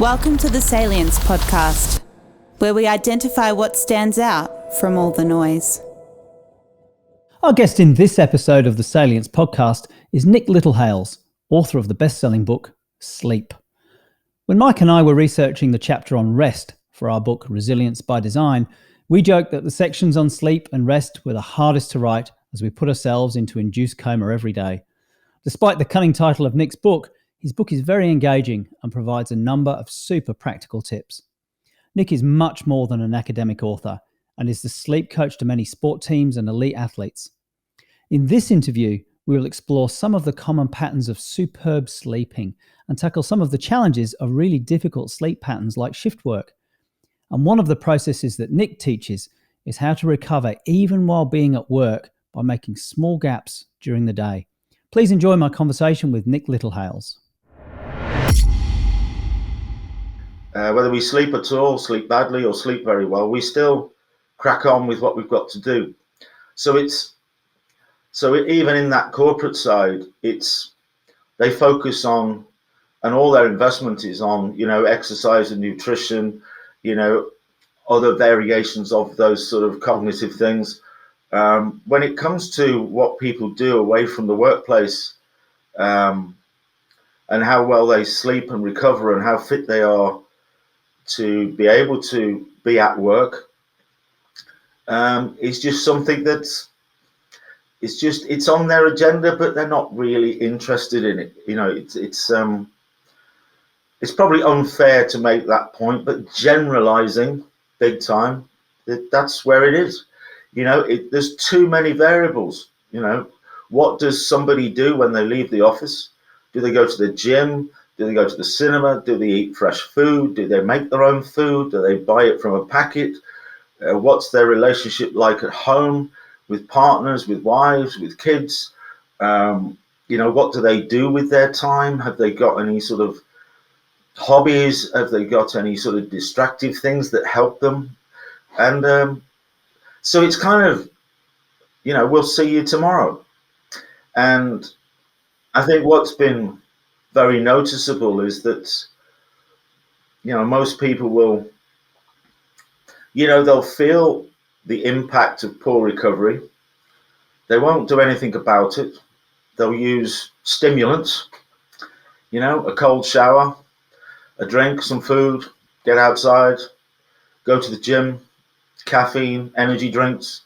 Welcome to the Salience Podcast, where we identify what stands out from all the noise. Our guest in this episode of the Salience Podcast is Nick Littlehales, author of the best-selling book, Sleep. When Mike and I were researching the chapter on rest for our book, Resilience by Design, we joked that the sections on sleep and rest were the hardest to write as we put ourselves into induced coma every day. Despite the cunning title of Nick's book, his book is very engaging and provides a number of super practical tips. Nick is much more than an academic author and is the sleep coach to many sport teams and elite athletes. In this interview, we will explore some of the common patterns of superb sleeping and tackle some of the challenges of really difficult sleep patterns like shift work. And one of the processes that Nick teaches is how to recover even while being at work by making small gaps during the day. Please enjoy my conversation with Nick Littlehales. Whether we sleep at all, sleep badly, or sleep very well, we still crack on with what we've got to do. So even in that corporate side, they focus on, and all their investment is on, exercise and nutrition, other variations of those sort of cognitive things. When it comes to what people do away from the workplace, and how well they sleep and recover and how fit they are to be able to be at work, is just something it's on their agenda, but they're not really interested in it. It's probably unfair to make that point, but generalizing big time, that's where it is. There's too many variables. What does somebody do when they leave the office? Do they go to the gym? Do they go to the cinema? Do they eat fresh food? Do they make their own food? Do they buy it from a packet? What's their relationship like at home with partners, with wives, with kids? What do they do with their time? Have they got any sort of hobbies? Have they got any sort of distractive things that help them? And so it's kind of, we'll see you tomorrow. And I think what's been very noticeable is that, most people will, they'll feel the impact of poor recovery. They won't do anything about it. They'll use stimulants, a cold shower, a drink, some food, get outside, go to the gym, caffeine, energy drinks,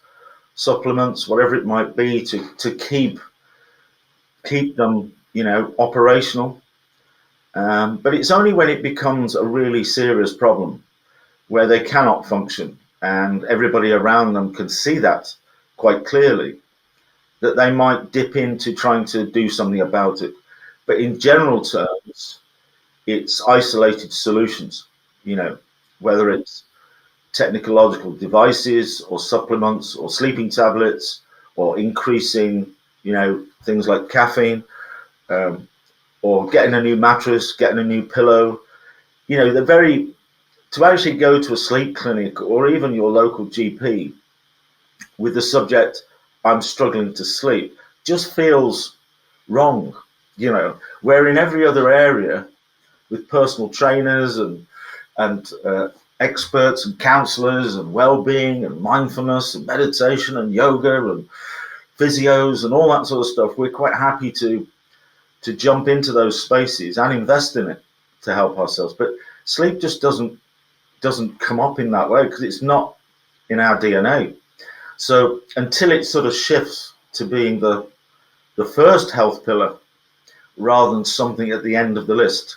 supplements, whatever it might be to keep them, operational. But it's only when it becomes a really serious problem where they cannot function and everybody around them can see that quite clearly, that they might dip into trying to do something about it. But in general terms, it's isolated solutions, whether it's technological devices or supplements or sleeping tablets or increasing, things like caffeine, or getting a new mattress, getting a new pillow. To actually go to a sleep clinic or even your local GP with the subject, I'm struggling to sleep, just feels wrong, where in every other area with personal trainers and experts and counselors and well-being and mindfulness and meditation and yoga and physios and all that sort of stuff, we're quite happy to jump into those spaces and invest in it to help ourselves. But sleep just doesn't come up in that way because it's not in our DNA. So until it sort of shifts to being the first health pillar rather than something at the end of the list,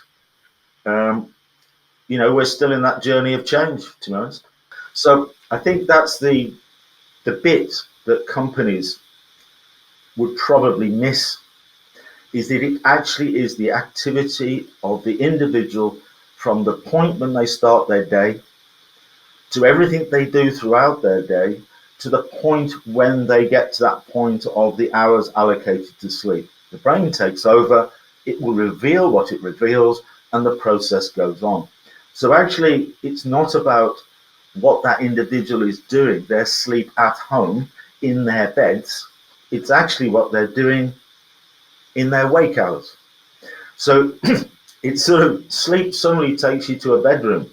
we're still in that journey of change, to be honest. So I think that's the bit that companies would probably miss, is that it actually is the activity of the individual from the point when they start their day to everything they do throughout their day to the point when they get to that point of the hours allocated to sleep. The brain takes over, it will reveal what it reveals, and the process goes on. So actually, it's not about what that individual is doing, their sleep at home in their beds. It's actually what they're doing in their wake hours. So It's sort of sleep suddenly takes you to a bedroom,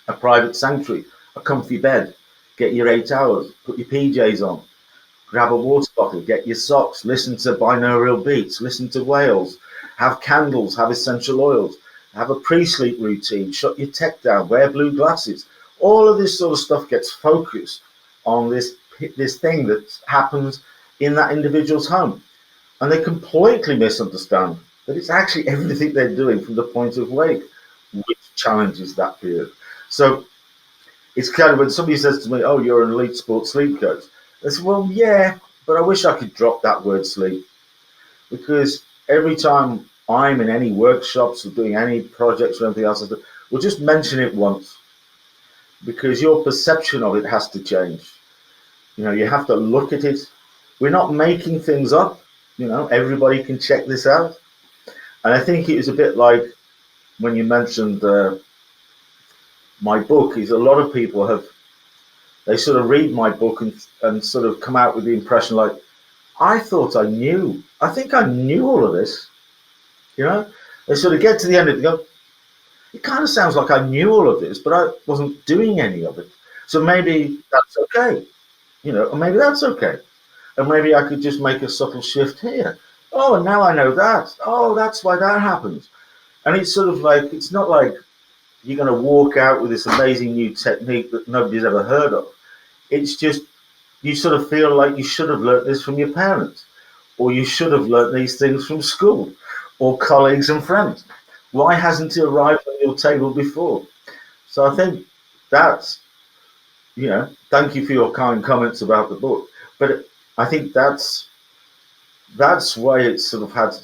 a private sanctuary, a comfy bed. Get your 8 hours, put your PJs on, grab a water bottle, get your socks, listen to binaural beats, listen to whales, have candles, have essential oils, have a pre-sleep routine, shut your tech down, wear blue glasses. All of this sort of stuff gets focused on this thing that happens in that individual's home. And they completely misunderstand that it's actually everything they're doing from the point of wake, which challenges that period. So it's kind of when somebody says to me, "Oh, you're an elite sports sleep coach," I say, "Well, yeah, but I wish I could drop that word sleep, because every time I'm in any workshops or doing any projects or anything else, we'll just mention it once, because your perception of it has to change. You have to look at it. We're not making things up. Everybody can check this out." And I think it was a bit like when you mentioned my book. Is a lot of people they sort of read my book and sort of come out with the impression like, I thought I knew. I think I knew all of this. They sort of get to the end of it and go, it kind of sounds like I knew all of this, but I wasn't doing any of it. So maybe that's okay, or maybe that's okay. And maybe I could just make a subtle shift here. Oh, and now I know that. Oh, that's why that happens. And it's sort of like, it's not like you're going to walk out with this amazing new technique that nobody's ever heard of. It's just, you sort of feel like you should have learnt this from your parents, or you should have learnt these things from school, or colleagues and friends. Why hasn't it arrived on your table before? So I think that's, thank you for your kind comments about the book. But I think that's why it sort of had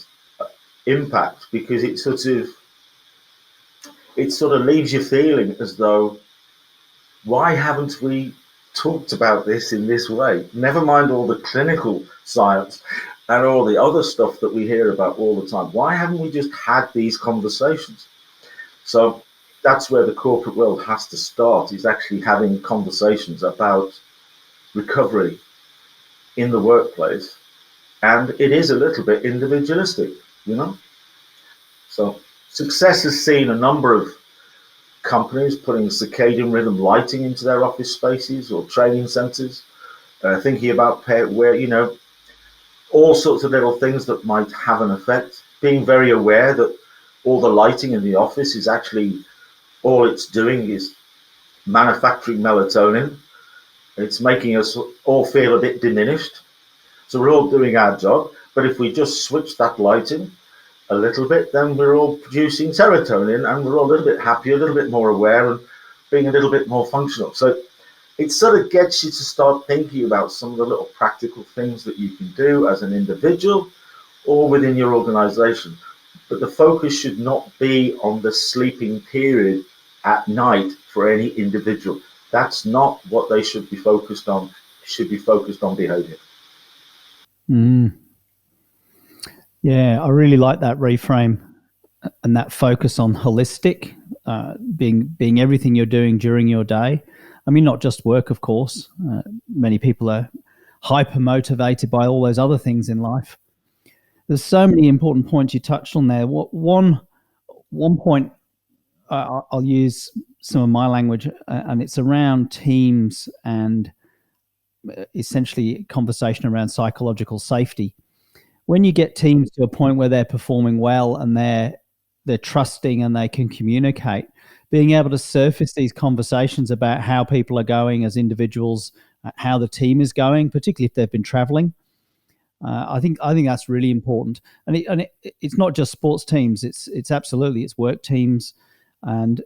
impact, because it sort of leaves you feeling as though, why haven't we talked about this in this way? Never mind all the clinical science and all the other stuff that we hear about all the time. Why haven't we just had these conversations? So that's where the corporate world has to start, is actually having conversations about recovery in the workplace. And it is a little bit individualistic, So success has seen a number of companies putting circadian rhythm lighting into their office spaces or training centers, thinking about where, all sorts of little things that might have an effect, being very aware that all the lighting in the office is actually, all it's doing is manufacturing melatonin. It's making us all feel a bit diminished. So we're all doing our job, but if we just switch that lighting a little bit, then we're all producing serotonin and we're all a little bit happier, a little bit more aware, and being a little bit more functional. So it sort of gets you to start thinking about some of the little practical things that you can do as an individual or within your organization. But the focus should not be on the sleeping period at night for any individual. That's not what they should be focused on. It should be focused on behavior. Yeah, I really like that reframe and that focus on holistic, being everything you're doing during your day. I mean, not just work, of course. Many people are hyper motivated by all those other things in life. There's so many important points you touched on there. One point, I'll use some of my language, and it's around teams and essentially conversation around psychological safety. When you get teams to a point where they're performing well and they're trusting and they can communicate, being able to surface these conversations about how people are going as individuals, how the team is going, particularly if they've been traveling. I think that's really important, and it's not just sports teams. It's absolutely, it's work teams, and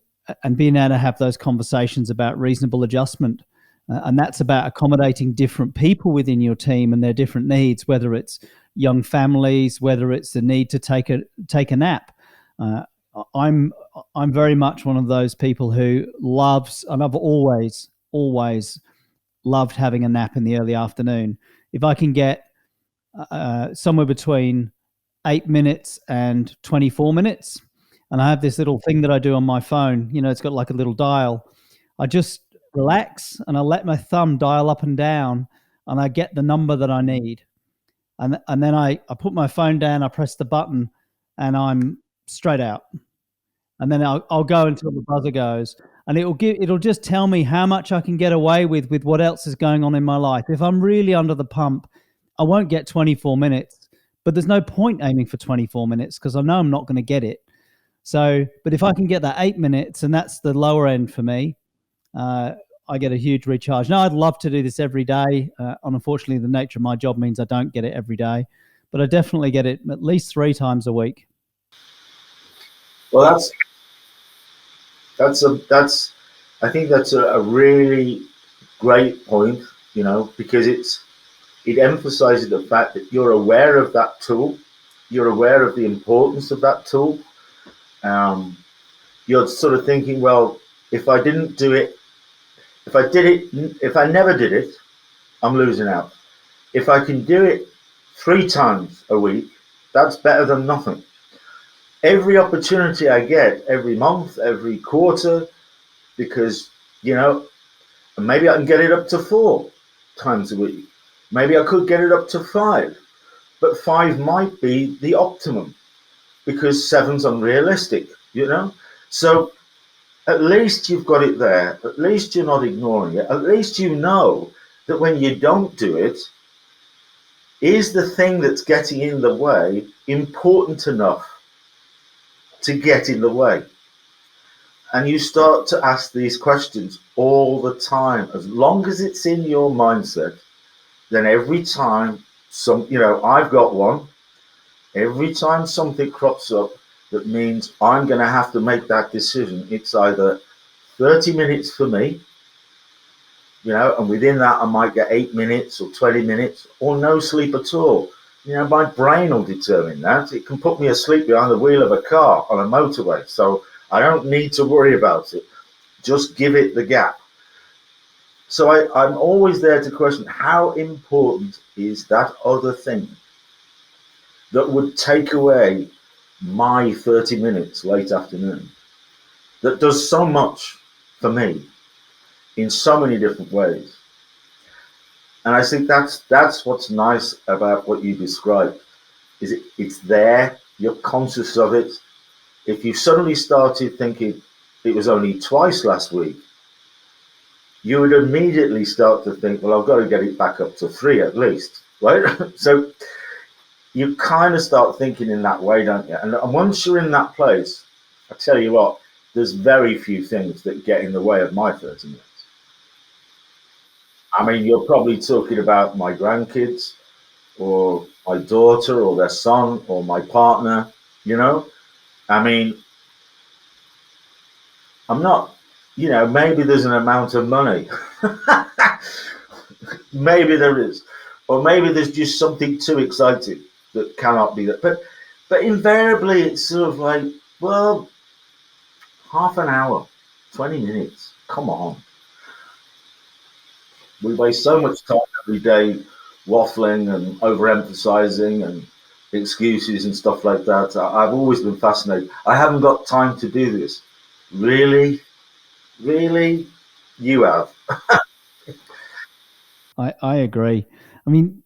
being able to have those conversations about reasonable adjustment, and that's about accommodating different people within your team and their different needs, whether it's young families, whether it's the need to take a nap. I'm very much one of those people who loves, and I've always loved having a nap in the early afternoon. If I can get somewhere between 8 minutes and 24 minutes, and I have this little thing that I do on my phone, it's got like a little dial. I just relax and I let my thumb dial up and down, and I get the number that I need. And then I put my phone down, I press the button, and I'm straight out. and then I'll go until the buzzer goes, and it'll just tell me how much I can get away with what else is going on in my life. If I'm really under the pump, I won't get 24 minutes, but there's no point aiming for 24 minutes because I know I'm not going to get it. So, but if I can get that 8 minutes, and that's the lower end for me, I get a huge recharge. Now, I'd love to do this every day. Unfortunately, the nature of my job means I don't get it every day, but I definitely get it at least 3 times a week. Well, I think that's a really great point, because it emphasizes the fact that you're aware of that tool, you're aware of the importance of that tool. You're sort of thinking, well, if I didn't do it, if I never did it, I'm losing out. If I can do it 3 times a week, that's better than nothing. Every opportunity I get, every month, every quarter, because, maybe I can get it up to 4 times a week. Maybe I could get it up to 5, but 5 might be the optimum because 7's unrealistic, So at least you've got it there. At least you're not ignoring it. At least you know that when you don't do it, is the thing that's getting in the way important enough to get in the way? And you start to ask these questions all the time. As long as it's in your mindset, then every time I've got one, every time something crops up that means I'm going to have to make that decision, it's either 30 minutes for me, and within that I might get 8 minutes or 20 minutes or no sleep at all. My brain will determine that. It can put me asleep behind the wheel of a car on a motorway, so I don't need to worry about it. Just give it the gap. So I'm always there to question, how important is that other thing that would take away my 30 minutes late afternoon, that does so much for me in so many different ways? And I think that's what's nice about what you described, is it's there, you're conscious of it. If you suddenly started thinking it was only twice last week, you would immediately start to think, well, I've got to get it back up to 3 at least, right? So you kind of start thinking in that way, don't you? And once you're in that place, I tell you what, there's very few things that get in the way of my 30 minutes. I mean, you're probably talking about my grandkids or my daughter or their son or my partner, I mean, I'm not, maybe there's an amount of money. Maybe there is. Or maybe there's just something too exciting that cannot be that. But invariably, it's sort of like, well, half an hour, 20 minutes. Come on. We waste so much time every day waffling and overemphasizing and excuses and stuff like that. I've always been fascinated. I haven't got time to do this. Really? Really? You have. I agree. I mean,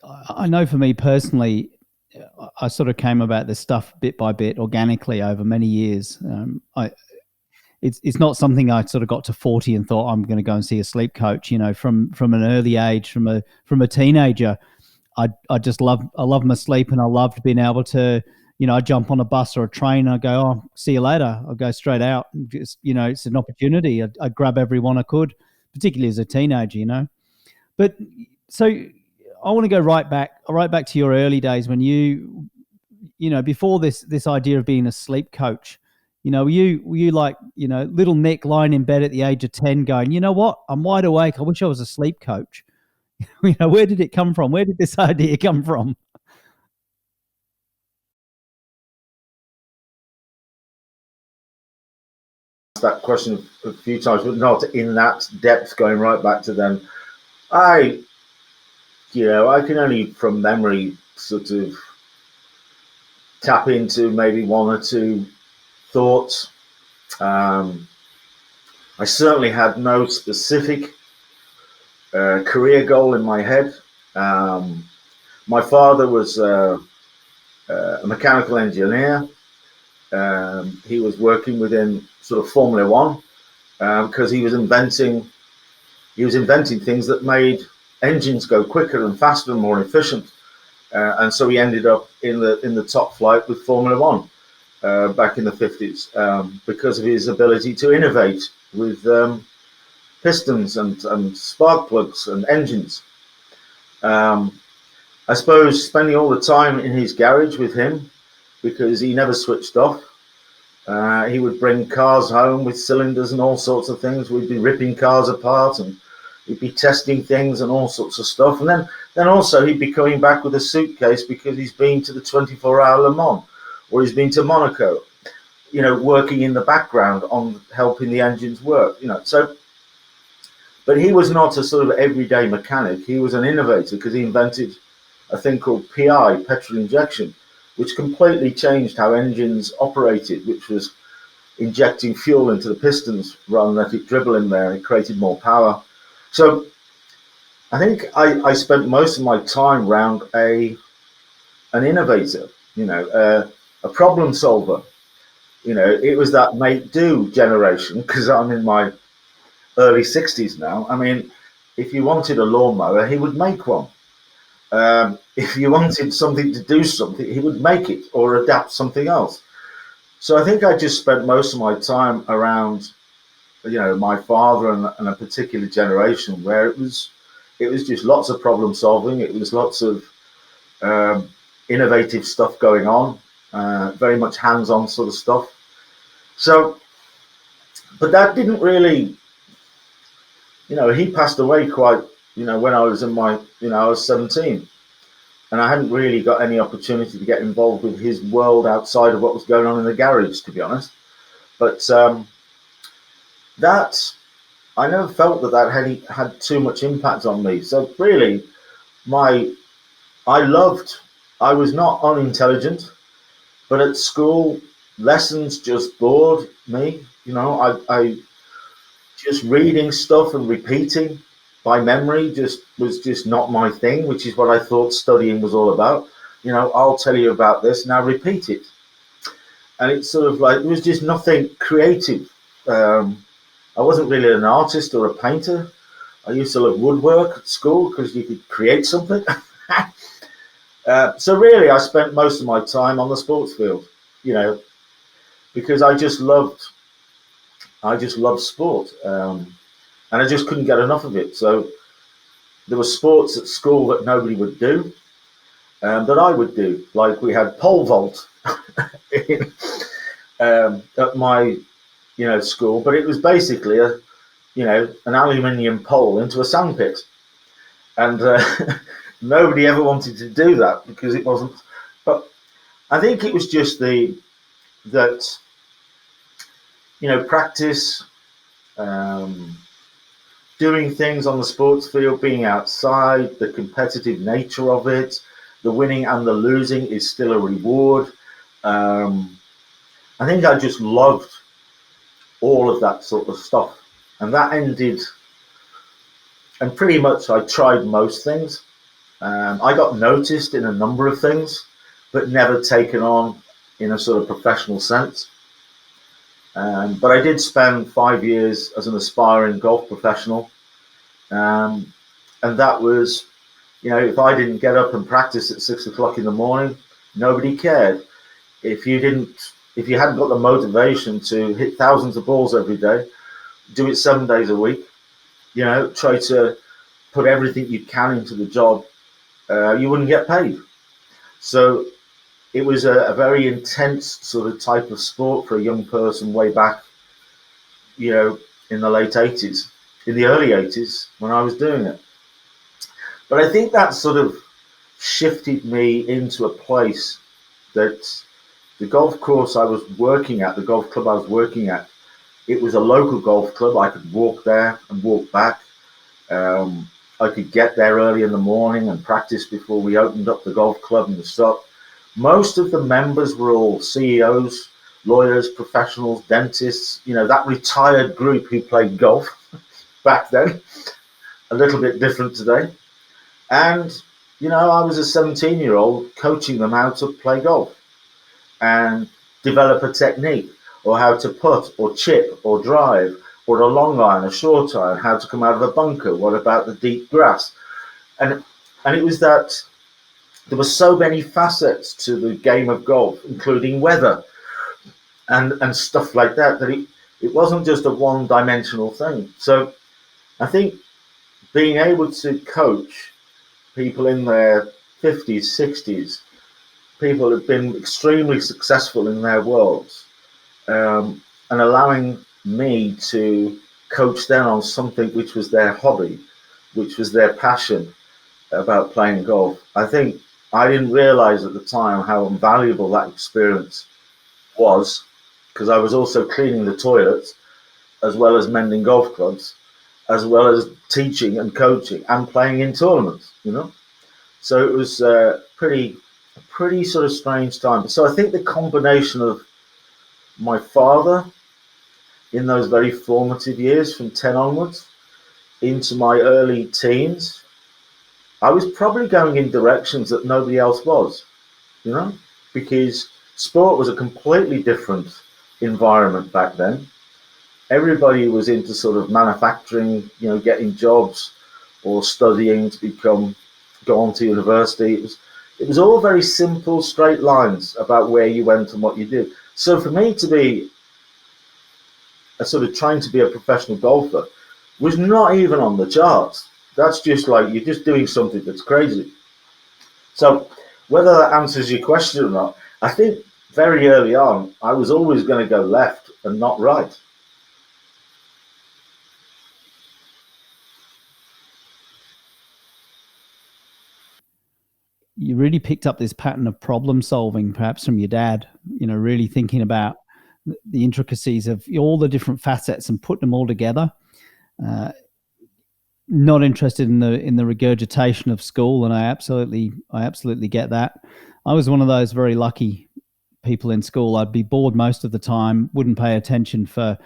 I know for me personally, I sort of came about this stuff bit by bit organically over many years. It's not something I sort of got to 40 and thought I'm going to go and see a sleep coach. From an early age, from a teenager, I love my sleep, and I loved being able to, I jump on a bus or a train, and I go, oh, see you later. I'll go straight out. And just, it's an opportunity. I'd grab everyone I could, particularly as a teenager, But so I want to go right back to your early days when you before this idea of being a sleep coach. Were you like, little Nick lying in bed at the age of 10 going, you know what? I'm wide awake. I wish I was a sleep coach. Where did it come from? Where did this idea come from? That question a few times, but not in that depth, going right back to them. I can only from memory sort of tap into maybe 1 or 2 thoughts. I certainly had no specific career goal in my head. My father was a mechanical engineer. He was working within sort of Formula One because he was inventing things that made engines go quicker and faster and more efficient. And so he ended up in the top flight with Formula One back in the 50s because of his ability to innovate with pistons and spark plugs and engines. I suppose spending all the time in his garage with him because he never switched off. He would bring cars home with cylinders and all sorts of things. We'd be ripping cars apart and he'd be testing things and all sorts of stuff. And then also he'd be coming back with a suitcase because he's been to the 24-hour Le Mans or he's been to Monaco, working in the background on helping the engines work, So, but he was not a sort of everyday mechanic. He was an innovator because he invented a thing called PI, petrol injection, which completely changed how engines operated, which was injecting fuel into the pistons rather than let it dribble in there. It created more power. So I think I spent most of my time around an innovator, a problem solver. It was that make do generation because I'm in my early 60s now. I mean, if you wanted a lawnmower, he would make one. If you wanted something to do something, he would make it or adapt something else. So I think I just spent most of my time around, my father and a particular generation where it was just lots of problem solving. It was lots of innovative stuff going on, very much hands-on sort of stuff. So, but that didn't really, he passed away quite, when I was I was 17. And I hadn't really got any opportunity to get involved with his world outside of what was going on in the garage, to be honest. But I never felt that had too much impact on me. So really, I was not unintelligent, but at school, lessons just bored me. I just reading stuff and repeating by memory was just not my thing, which is what I thought studying was all about. I'll tell you about this, now repeat it. And it's sort of like, there was just nothing creative. I wasn't really an artist or a painter. I used to love woodwork at school because you could create something. So really, I spent most of my time on the sports field, because I just loved sport. And I just couldn't get enough of it. So there were sports at school that nobody would do, that I would do. Like we had pole vault at my, school, but it was basically an aluminium pole into a sandpit. And nobody ever wanted to do that because it wasn't. But I think it was just practice, doing things on the sports field, being outside, the competitive nature of it, the winning and the losing is still a reward. I think I just loved all of that sort of stuff. And that ended, and pretty much I tried most things. I got noticed in a number of things, but never taken on in a sort of professional sense. But I did spend 5 years as an aspiring golf professional. And that was, if I didn't get up and practice at 6 o'clock in the morning, nobody cared. If you hadn't got the motivation to hit thousands of balls every day, do it 7 days a week, try to put everything you can into the job, you wouldn't get paid. So it was a very intense sort of type of sport for a young person way back, in the late 80s, in the early 80s when I was doing it. But I think that sort of shifted me into a place that the golf course I was working at, the golf club I was working at, it was a local golf club. I could walk there and walk back. I could get there early in the morning and practice before we opened up the golf club and the shop. Most of the members were all CEOs, lawyers, professionals, dentists, that retired group who played golf back then, a little bit different today. And, I was a 17-year-old coaching them how to play golf. And develop a technique, or how to putt or chip or drive, or a long iron, a short iron, how to come out of a bunker, what about the deep grass? And it was that there were so many facets to the game of golf, including weather and stuff like that, that it wasn't just a one-dimensional thing. So I think being able to coach people in their 50s, 60s, people who've been extremely successful in their worlds, and allowing me to coach them on something which was their hobby, which was their passion about playing golf. I think I didn't realize at the time how invaluable that experience was, because I was also cleaning the toilets, as well as mending golf clubs, as well as teaching and coaching and playing in tournaments, So it was a pretty sort of strange time. So I think the combination of my father in those very formative years from 10 onwards into my early teens, I was probably going in directions that nobody else was, because sport was a completely different environment back then. Everybody was into sort of manufacturing, getting jobs or studying to go on to university. It was all very simple, straight lines about where you went and what you did. So for me to be trying to be a professional golfer was not even on the charts. That's just like, you're just doing something that's crazy. So whether that answers your question or not, I think very early on, I was always going to go left and not right. You really picked up this pattern of problem solving, perhaps from your dad, really thinking about the intricacies of all the different facets and putting them all together. Not interested in the regurgitation of school, and I absolutely get that. I was one of those very lucky people in school. I'd be bored most of the time, wouldn't pay attention for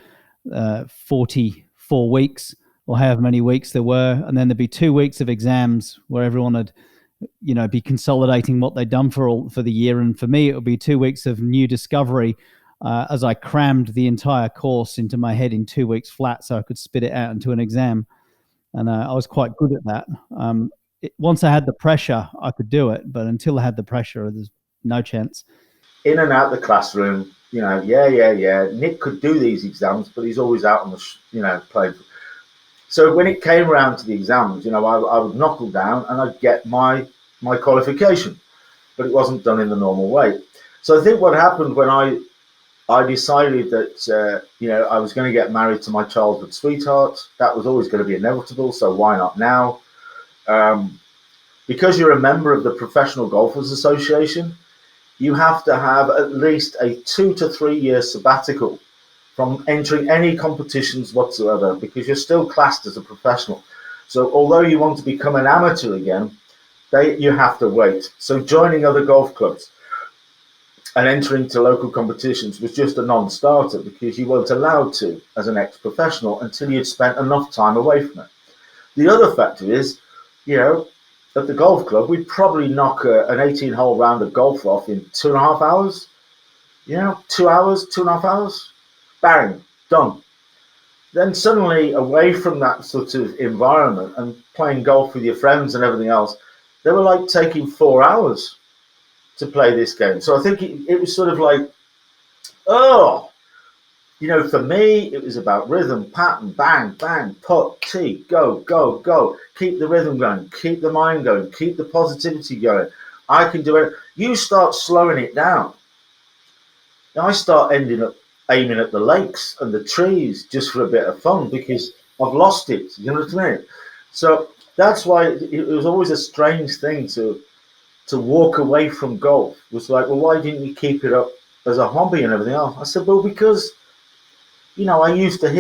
44 weeks or however many weeks there were, and then there'd be 2 weeks of exams where everyone would be consolidating what they'd done for the year. And for me, it would be 2 weeks of new discovery as I crammed the entire course into my head in 2 weeks flat so I could spit it out into an exam. And I was quite good at that. Once I had the pressure, I could do it. But until I had the pressure, there's no chance. In and out the classroom, yeah. Nick could do these exams, but he's always out on the, playing. So when it came around to the exams, I would knuckle down and I'd get my qualification, but it wasn't done in the normal way. So I think what happened when I decided that, I was going to get married to my childhood sweetheart. That was always going to be inevitable, so why not now? Because you're a member of the Professional Golfers Association, you have to have at least a 2 to 3 year sabbatical from entering any competitions whatsoever, because you're still classed as a professional. So although you want to become an amateur again, you have to wait. So joining other golf clubs and entering to local competitions was just a non-starter, because you weren't allowed to as an ex-professional until you'd spent enough time away from it. The other factor is, at the golf club, we'd probably knock an 18-hole round of golf off in 2.5 hours. 2 hours, 2.5 hours, bang, done. Then suddenly, away from that sort of environment and playing golf with your friends and everything else, they were like taking 4 hours to play this game. So I think it was sort of like, for me, it was about rhythm, pattern, bang, bang, putt, tee, go, go, go. Keep the rhythm going, keep the mind going, keep the positivity going. I can do it. You start slowing it down. Now I start ending up aiming at the lakes and the trees just for a bit of fun, because I've lost it. You know what I mean? So that's why it was always a strange thing to walk away from golf. It was like, well, why didn't you keep it up as a hobby and everything else? I said, well, because, I used to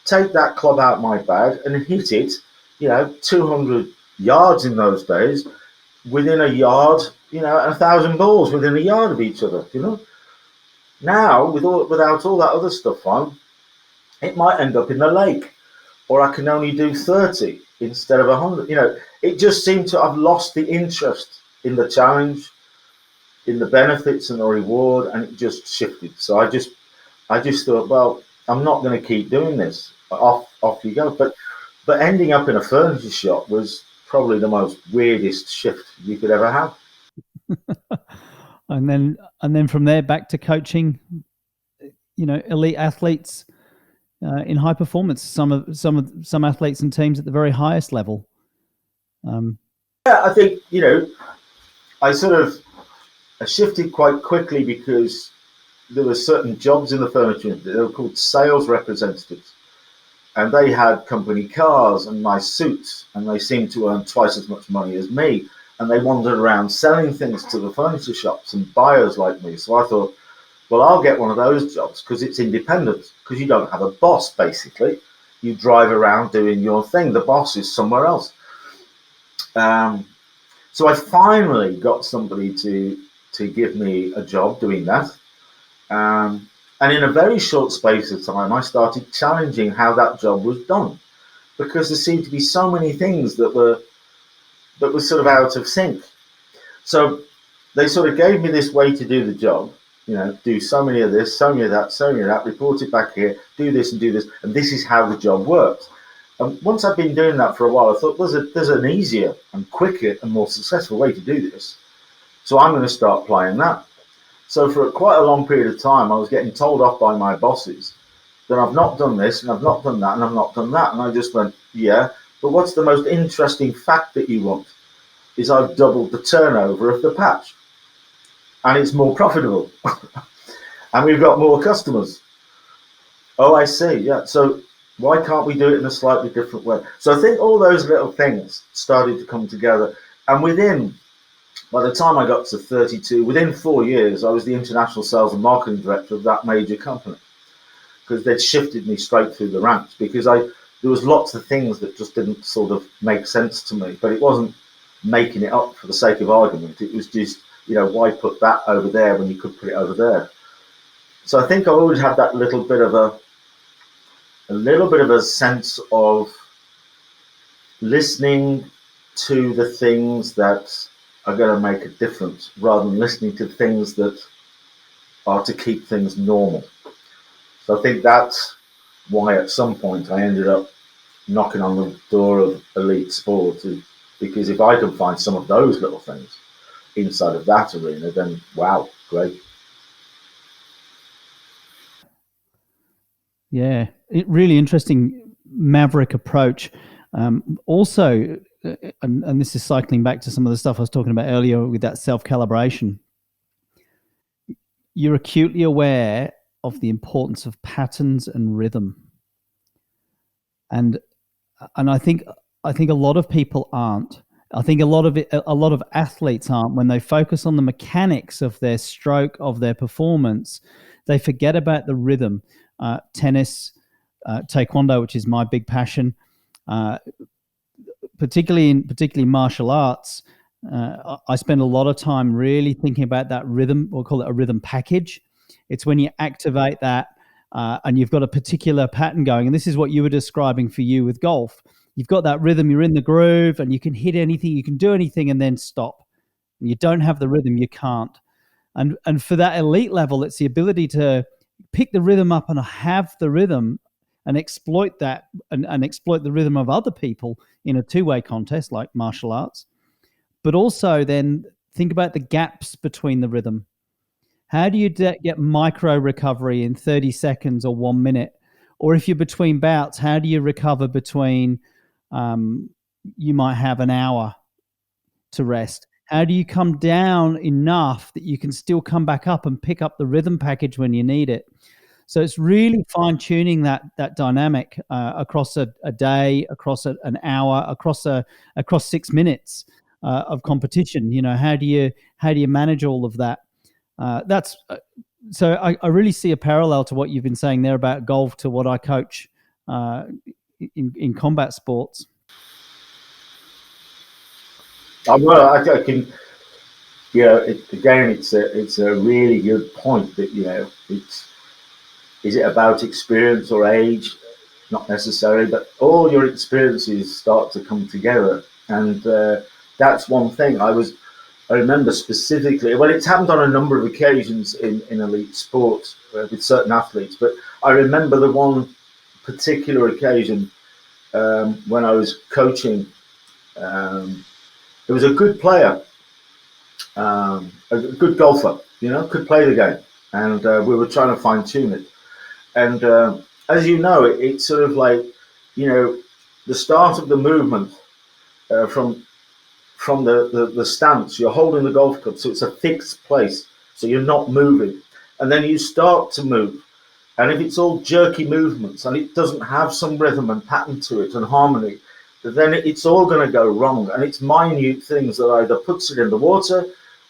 take that club out my bag and hit it, 200 yards in those days, within a yard, 1,000 balls within a yard of each other, Now, without all that other stuff on, it might end up in the lake, or I can only do 30 instead of 100. It just seemed to have lost the interest in the challenge. in the benefits and the reward, and it just shifted. So I just thought, well, I'm not going to keep doing this. Off you go. But ending up in a furniture shop was probably the most weirdest shift you could ever have. and then from there back to coaching, elite athletes in high performance. Some athletes and teams at the very highest level. Yeah, I think I shifted quite quickly because there were certain jobs in the furniture industry. They were called sales representatives, and they had company cars and nice suits, and they seemed to earn twice as much money as me. And they wandered around selling things to the furniture shops and buyers like me. So I thought, well, I'll get one of those jobs because it's independent, because you don't have a boss, basically. You drive around doing your thing. The boss is somewhere else. So I finally got somebody to give me a job doing that. And in a very short space of time, I started challenging how that job was done, because there seemed to be so many things that were sort of out of sync. So they sort of gave me this way to do the job, do so many of this, so many of that, so many of that, report it back here, do this, and this is how the job works. And once I've been doing that for a while, I thought there's an easier and quicker and more successful way to do this. So I'm going to start applying that. So for quite a long period of time, I was getting told off by my bosses that I've not done this, and I've not done that, and I've not done that. And I just went, yeah, but what's the most interesting fact that you want? Is I've doubled the turnover of the patch. And it's more profitable. And we've got more customers. Oh, I see, yeah. So why can't we do it in a slightly different way? So I think all those little things started to come together. And by the time I got to 32, within 4 years, I was the international sales and marketing director of that major company, because they'd shifted me straight through the ranks, because there was lots of things that just didn't sort of make sense to me, but it wasn't making it up for the sake of argument. It was just, why put that over there when you could put it over there? So I think I always had that little bit of a sense of listening to the things that are going to make a difference, rather than listening to things that are to keep things normal. So I think that's why at some point I ended up knocking on the door of elite sport, because if I can find some of those little things inside of that arena, then wow, great. Yeah, really interesting maverick approach. Also, and this is cycling back to some of the stuff I was talking about earlier with that self-calibration. You're acutely aware of the importance of patterns and rhythm. And I think a lot of people aren't. I think a lot of athletes aren't. When they focus on the mechanics of their stroke, of their performance, they forget about the rhythm. Tennis, taekwondo, which is my big passion, particularly martial arts. I spend a lot of time really thinking about that rhythm. We'll call it a rhythm package. It's when you activate that and you've got a particular pattern going. And this is what you were describing for you with golf. You've got that rhythm, you're in the groove, and you can hit anything, you can do anything, and then stop. When you don't have the rhythm, you can't. And for that elite level, it's the ability to pick the rhythm up and have the rhythm and exploit that and exploit the rhythm of other people in a two-way contest like martial arts. But also then think about the gaps between the rhythm. How do you get micro recovery in 30 seconds or 1 minute? Or if you're between bouts, how do you recover between, you might have an hour to rest? How do you come down enough that you can still come back up and pick up the rhythm package when you need it? So it's really fine-tuning that dynamic across a day, across an hour, across 6 minutes of competition. How do you manage all of that? So I really see a parallel to what you've been saying there about golf to what I coach in combat sports. Well, I can, it's a really good point that, is it about experience or age? Not necessarily, but all your experiences start to come together. And that's one thing. I remember specifically, well, it's happened on a number of occasions in elite sports with certain athletes, but I remember the one particular occasion when I was coaching. It was a good player, a good golfer, could play the game, and we were trying to fine tune it. And as you know, it's sort of like, the start of the movement from the stance. You're holding the golf club, so it's a fixed place, so you're not moving. And then you start to move, and if it's all jerky movements and it doesn't have some rhythm and pattern to it and harmony, then it's all going to go wrong. And it's minute things that either puts it in the water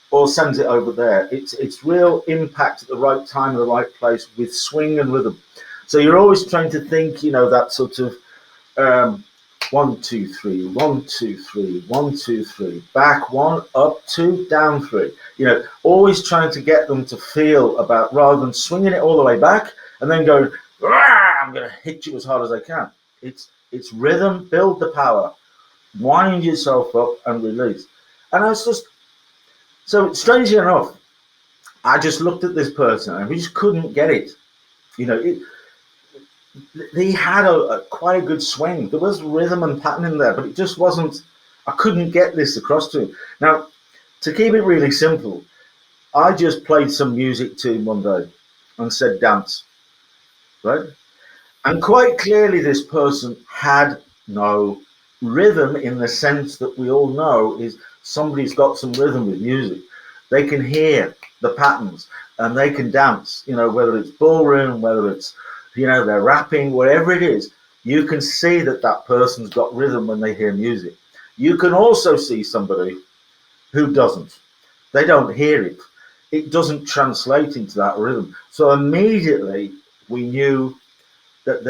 or sends it over there. It's real impact at the right time, in the right place, with swing and rhythm. So you're always trying to think, that sort of 1, 2, 3, 1, 2, 3, 1, 2, 3, back 1, up 2, down 3. Always trying to get them to feel about, rather than swinging it all the way back and then going, I'm going to hit you as hard as I can. It's rhythm, build the power, wind yourself up and release. And I was just, so strangely enough, I just looked at this person and we just couldn't get it. He had quite a good swing. There was rhythm and pattern in there, but it just wasn't, I couldn't get this across to him. Now, to keep it really simple, I just played some music to him one day and said, dance, right? And quite clearly this person had no rhythm, in the sense that we all know is somebody's got some rhythm with music. They can hear the patterns and they can dance, whether it's ballroom, whether it's, they're rapping, whatever it is, you can see that person's got rhythm when they hear music. You can also see somebody who doesn't. They don't hear it. It doesn't translate into that rhythm. So immediately we knew that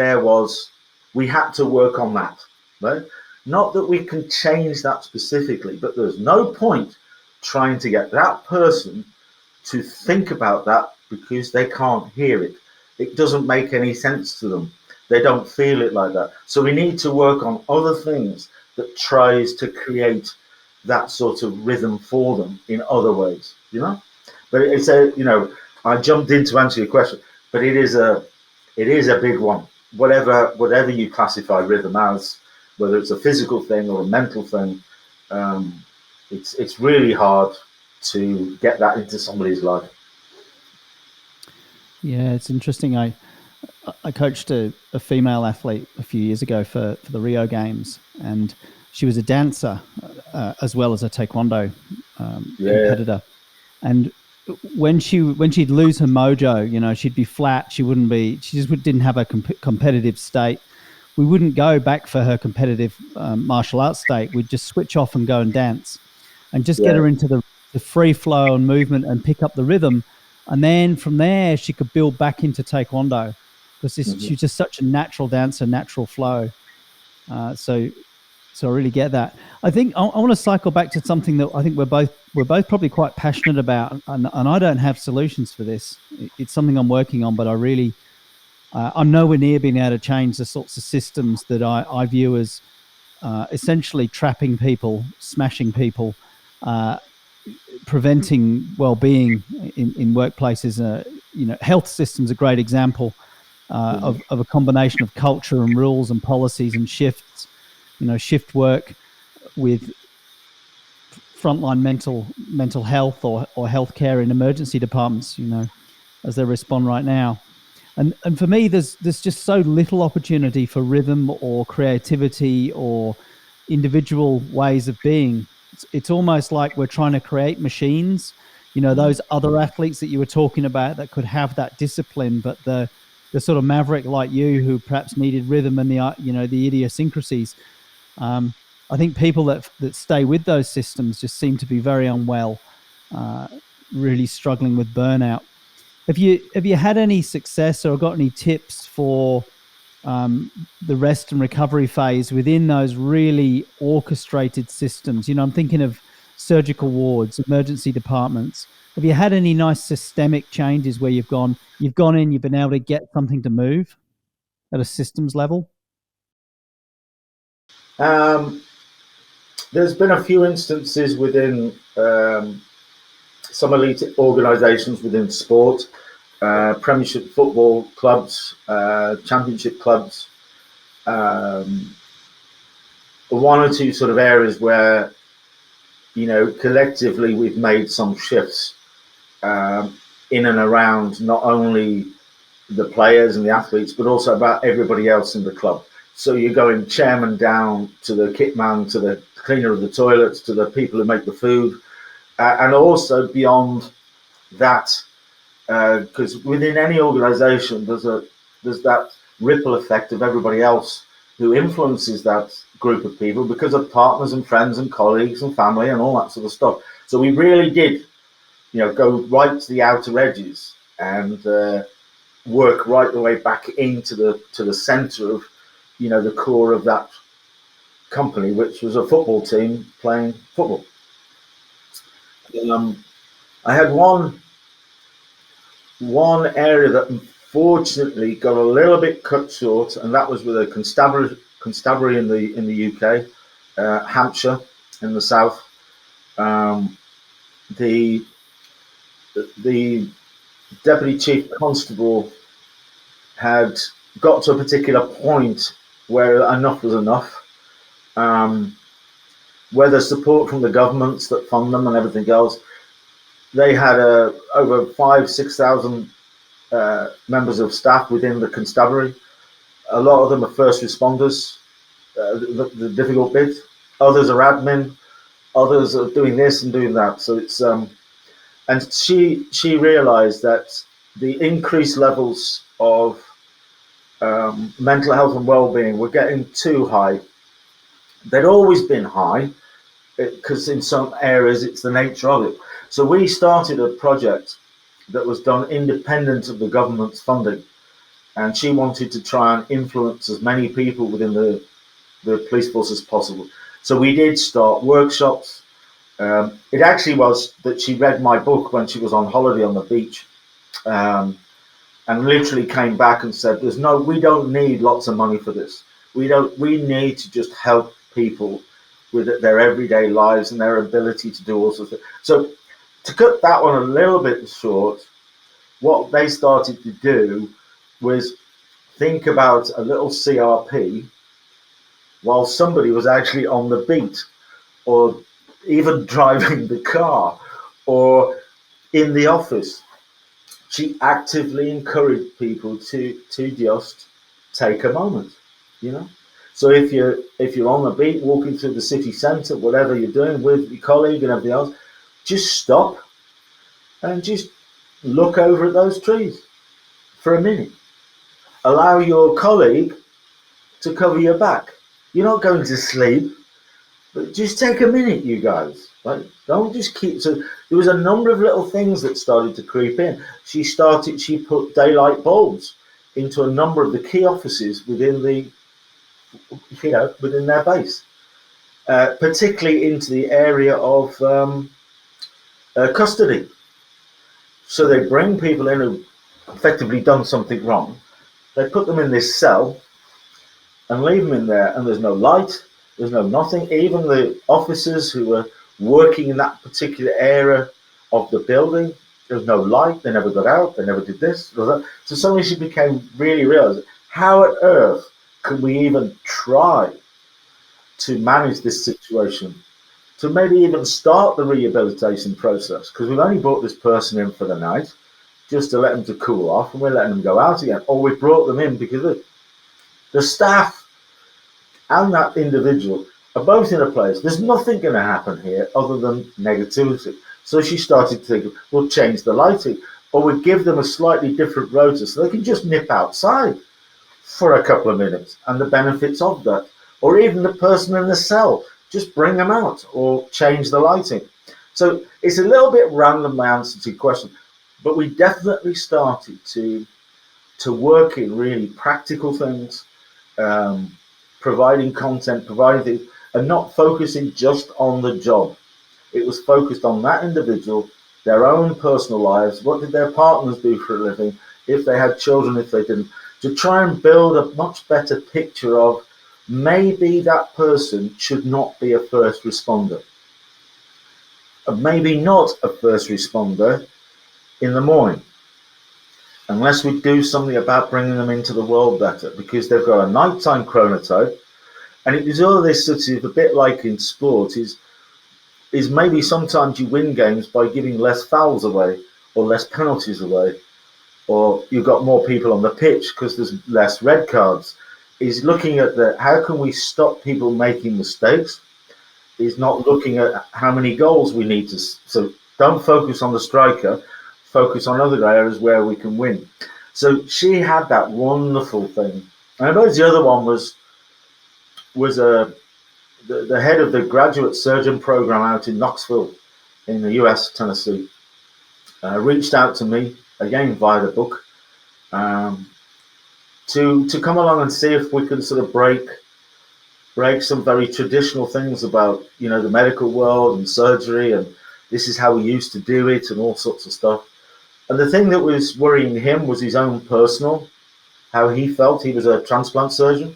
we had to work on that, right? Not that we can change that specifically, but there's no point trying to get that person to think about that, because they can't hear it. It doesn't make any sense to them. They don't feel it like that. So we need to work on other things that tries to create that sort of rhythm for them in other ways, But it's I jumped in to answer your question, but it is a big one. Whatever you classify rhythm as, whether it's a physical thing or a mental thing, it's really hard to get that into somebody's life. Yeah, it's interesting. I coached a female athlete a few years ago for the Rio Games, and she was a dancer as well as a taekwondo competitor. And when she'd lose her mojo, she'd be flat. She just didn't have a competitive state. We wouldn't go back for her competitive martial arts state. We'd just switch off and go and dance, and just get her into the free flow and movement and pick up the rhythm. And then from there, she could build back into taekwondo, because she's just such a natural dancer, natural flow. So I really get that. I think I want to cycle back to something that I think we're both probably quite passionate about, and I don't have solutions for this. It's something I'm working on, but I'm nowhere near being able to change the sorts of systems that I view as essentially trapping people, smashing people, preventing well-being in workplaces. Health systems are a great example of a combination of culture and rules and policies and shifts. Shift work with frontline mental health or healthcare in emergency departments, as they respond right now. And for me, there's just so little opportunity for rhythm or creativity or individual ways of being. It's almost like we're trying to create machines, those other athletes that you were talking about that could have that discipline, but the sort of maverick like you who perhaps needed rhythm and the idiosyncrasies. I think people that stay with those systems just seem to be very unwell, really struggling with burnout. Have you had any success or got any tips for the rest and recovery phase within those really orchestrated systems? I'm thinking of surgical wards, emergency departments. Have you had any nice systemic changes where you've gone in, you've been able to get something to move at a systems level? There's been a few instances within some elite organisations within sport, Premiership football clubs, Championship clubs, one or two sort of areas where, collectively we've made some shifts in and around not only the players and the athletes, but also about everybody else in the club. So you're going chairman down to the kit man, to the cleaner of the toilets, to the people who make the food, and also beyond that, because within any organisation there's that ripple effect of everybody else who influences that group of people because of partners and friends and colleagues and family and all that sort of stuff. So we really did, go right to the outer edges and work right the way back into the centre of, the core of that company, which was a football team playing football. I had one area that unfortunately got a little bit cut short, and that was with a constabulary in the UK, Hampshire in the south. The deputy chief constable had got to a particular point where enough was enough. Where there's support from the governments that fund them and everything else, they had over 5,000-6,000 members of staff within the constabulary. A lot of them are first responders, the difficult bit. Others are admin. Others are doing this and doing that. So it's and she realised that the increased levels of mental health and well-being were getting too high. They'd always been high because in some areas it's the nature of it. So we started a project that was done independent of the government's funding, and she wanted to try and influence as many people within the police force as possible. So we did start workshops. It actually was that she read my book when she was on holiday on the beach, and literally came back and said, we don't need lots of money for this. We need to just help people with their everyday lives and their ability to do all sorts of things. So to cut that one a little bit short, what they started to do was think about a little CRP while somebody was actually on the beat, or even driving the car, or in the office. She actively encouraged people to just take a moment, So if you're on the beat, walking through the city centre, whatever you're doing with your colleague and everything else, just stop and just look over at those trees for a minute. Allow your colleague to cover your back. You're not going to sleep, but just take a minute, you guys. Right? Don't just keep. So there was a number of little things that started to creep in. She put daylight bulbs into a number of the key offices within within their base, particularly into the area of custody. So they bring people in who've effectively done something wrong. They put them in this cell and leave them in there, and there's no light, there's no nothing. Even the officers who were working in that particular area of the building, there's no light, they never got out, they never did this. So suddenly she became really realised, how on earth can we even try to manage this situation, to maybe even start the rehabilitation process, because we've only brought this person in for the night just to let them to cool off, and we're letting them go out again, or we brought them in because the staff and that individual are both in a place. There's nothing going to happen here other than negativity. So she started to think, we'll change the lighting, or we give them a slightly different rota so they can just nip outside for a couple of minutes, and the benefits of that. Or even the person in the cell, just bring them out or change the lighting. So it's a little bit random, my answer to your question, but we definitely started to work in really practical things, providing content, providing things, and not focusing just on the job. It was focused on that individual, their own personal lives, what did their partners do for a living, if they had children, if they didn't, to try and build a much better picture of maybe that person should not be a first responder. Maybe not a first responder in the morning, unless we do something about bringing them into the world better, because they've got a nighttime chronotype. And it is all this sort of, a bit like in sport, is maybe sometimes you win games by giving less fouls away or less penalties away, or you've got more people on the pitch because there's less red cards. Is looking at how can we stop people making mistakes, is not looking at how many goals we need to. So don't focus on the striker, focus on other areas where we can win. So she had that wonderful thing. And I suppose the other one was the head of the graduate surgeon program out in Knoxville in the US, Tennessee, reached out to me, again via the book, to come along and see if we could sort of break some very traditional things about, the medical world and surgery, and this is how we used to do it and all sorts of stuff. And the thing that was worrying him was his own personal, how he felt. He was a transplant surgeon.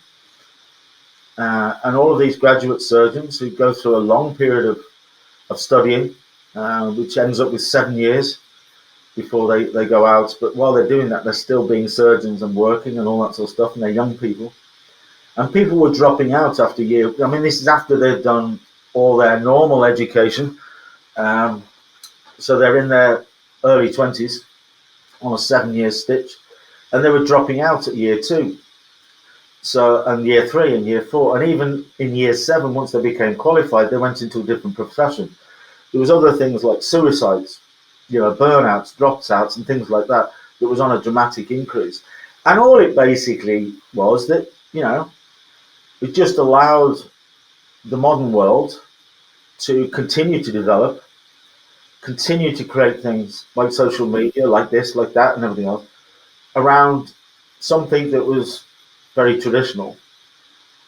And all of these graduate surgeons who go through a long period of studying, which ends up with 7 years before they go out. But while they're doing that, they're still being surgeons and working and all that sort of stuff, and they're young people. And people were dropping out after year. I mean, this is after they've done all their normal education. So they're in their early 20s on a 7-year stitch, and they were dropping out at year 2. So, and year 3 and year 4, and even in year 7, once they became qualified, they went into a different profession. There was other things like suicides, burnouts, dropouts, and things like that was on a dramatic increase. And all it basically was that, it just allowed the modern world to continue to develop, continue to create things like social media, like this, like that, and everything else, around something that was very traditional.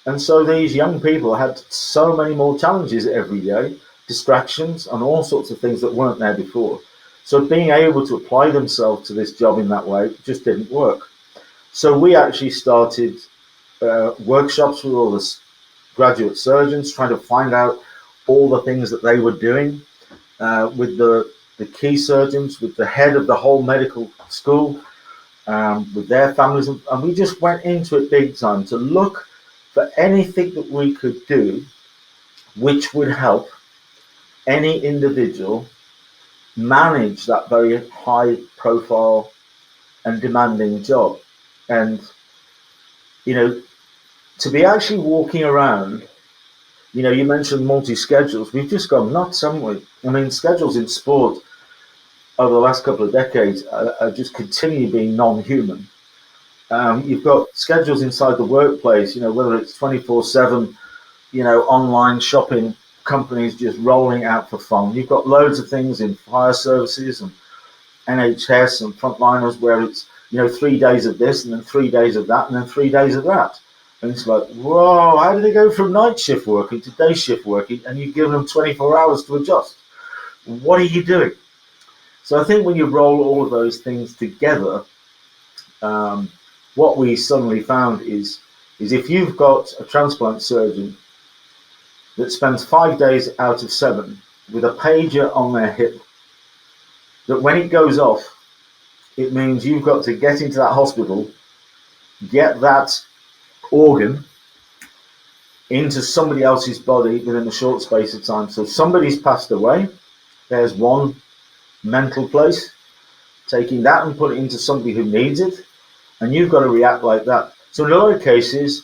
And so these young people had so many more challenges every day, distractions and all sorts of things that weren't there before. So being able to apply themselves to this job in that way just didn't work. So we actually started workshops with all the graduate surgeons, trying to find out all the things that they were doing with the key surgeons, with the head of the whole medical school, with their families, and we just went into it big time to look for anything that we could do which would help any individual manage that very high profile and demanding job. And to be actually walking around, you mentioned multi-schedules, we've just gone nuts, haven't we? I mean, schedules in sport over the last couple of decades are just continue being non-human. You've got schedules inside the workplace, whether it's 24/7, online shopping companies just rolling out for fun. You've got loads of things in fire services and NHS and frontliners where it's, 3 days of this and then 3 days of that and then 3 days of that. And it's like, whoa, how do they go from night shift working to day shift working, and you've given them 24 hours to adjust? What are you doing? So I think when you roll all of those things together, what we suddenly found is if you've got a transplant surgeon that spends 5 days out of 7 with a pager on their hip, that when it goes off, it means you've got to get into that hospital, get that organ into somebody else's body within a short space of time. So if somebody's passed away, there's one mental place, taking that and put it into somebody who needs it, and you've got to react like that. So in a lot of cases,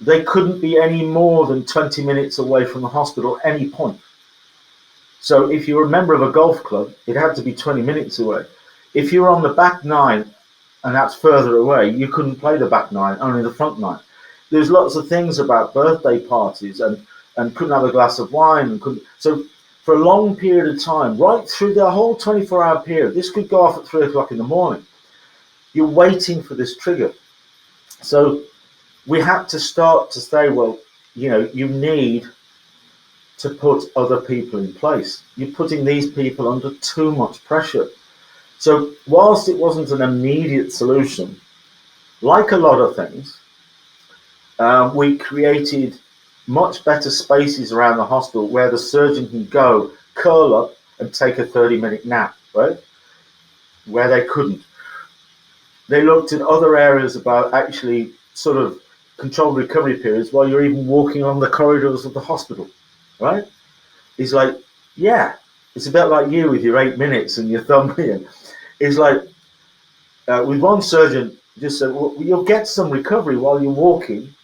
they couldn't be any more than 20 minutes away from the hospital at any point. So if you're a member of a golf club, it had to be 20 minutes away. If you're on the back nine and that's further away, you couldn't play the back nine, only the front nine. There's lots of things about birthday parties and couldn't have a glass of wine. And couldn't. So for a long period of time, right through the whole 24-hour period, this could go off at 3 o'clock in the morning. You're waiting for this trigger. So we had to start to say, well, you need to put other people in place. You're putting these people under too much pressure. So whilst it wasn't an immediate solution, like a lot of things, We created much better spaces around the hospital where the surgeon can go, curl up, and take a 30-minute nap, right? Where they couldn't. They looked at other areas about actually sort of controlled recovery periods while you're even walking on the corridors of the hospital, right? It's like, yeah, it's a bit like you with your 8 minutes and your thumb here. It's like, with one surgeon just said, well, you'll get some recovery while you're walking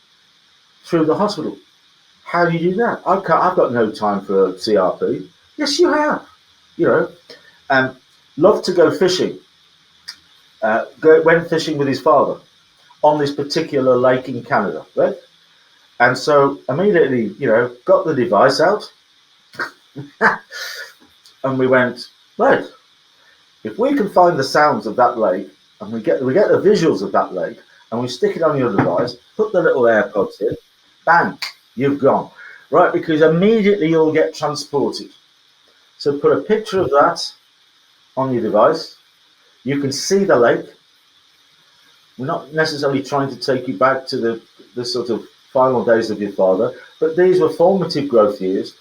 through the hospital. How do you do that? I've got no time for CRP. Yes, you have. You know, love to go fishing. Went fishing with his father on this particular lake in Canada, right? And so immediately, got the device out, and we went, right, if we can find the sounds of that lake, and we get the visuals of that lake, and we stick it on your device, put the little AirPods in, bang, you've gone. Right, because immediately you'll get transported. So put a picture of that on your device. You can see the lake. We're not necessarily trying to take you back to the sort of final days of your father, but these were formative growth years.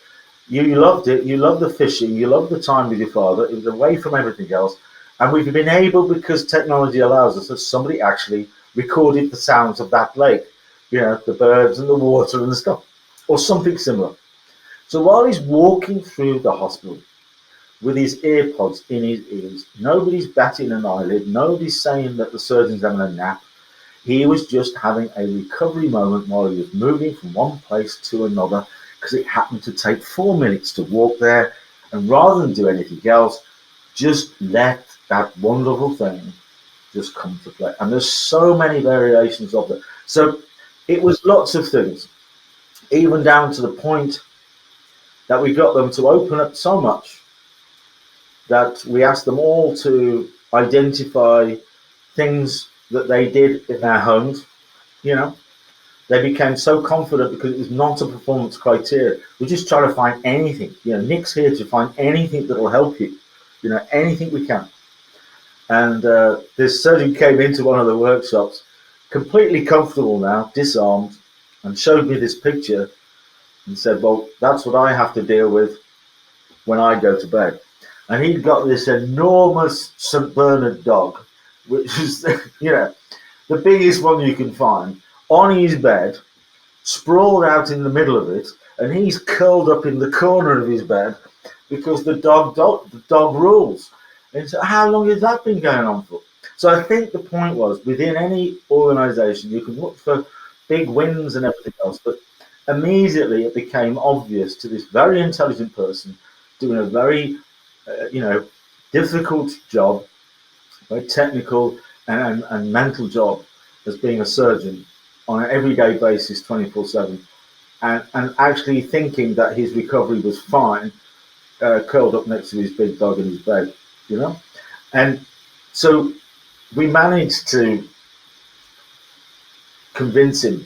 You loved it. You loved the fishing. You loved the time with your father. It was away from everything else. And we've been able, because technology allows us, that somebody actually recorded the sounds of that lake, the birds and the water and the stuff, or something similar. So while he's walking through the hospital with his earpods in his ears, nobody's batting an eyelid, nobody's saying that the surgeon's having a nap. He was just having a recovery moment while he was moving from one place to another, because it happened to take 4 minutes to walk there. And rather than do anything else, just let that wonderful thing just come to play. And there's so many variations of it. So it was lots of things, even down to the point that we got them to open up so much that we asked them all to identify things that they did in their homes. They became so confident because it was not a performance criteria. We just try to find anything. Nick's here to find anything that will help you. Anything we can. And this surgeon came into one of the workshops, completely comfortable now, disarmed, and showed me this picture and said, well, that's what I have to deal with when I go to bed. And he'd got this enormous St. Bernard dog, which is, the biggest one you can find, on his bed, sprawled out in the middle of it, and he's curled up in the corner of his bed because the dog rules. And so how long has that been going on for? So I think the point was, within any organization, you can look for big wins and everything else, but immediately it became obvious to this very intelligent person doing a very, difficult job, very technical and mental job as being a surgeon on an everyday basis, 24/7, and actually thinking that his recovery was fine, curled up next to his big dog in his bed, And so we managed to convince him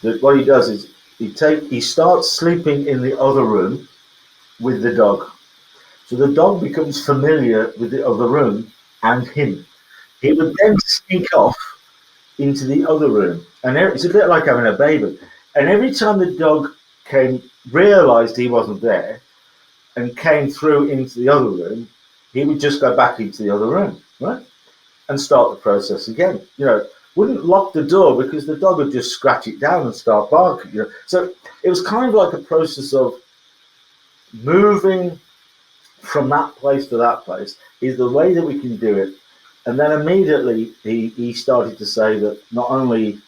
that what he does is he starts sleeping in the other room with the dog. So the dog becomes familiar with the other room and him. He would then sneak off into the other room, and it's a bit like having a baby. And every time the dog realized he wasn't there, and came through into the other room, he would just go back into the other room, right, and start the process again. Wouldn't lock the door because the dog would just scratch it down and start barking. So it was kind of like a process of moving from that place to that place is the way that we can do it. And then immediately he started to say that not only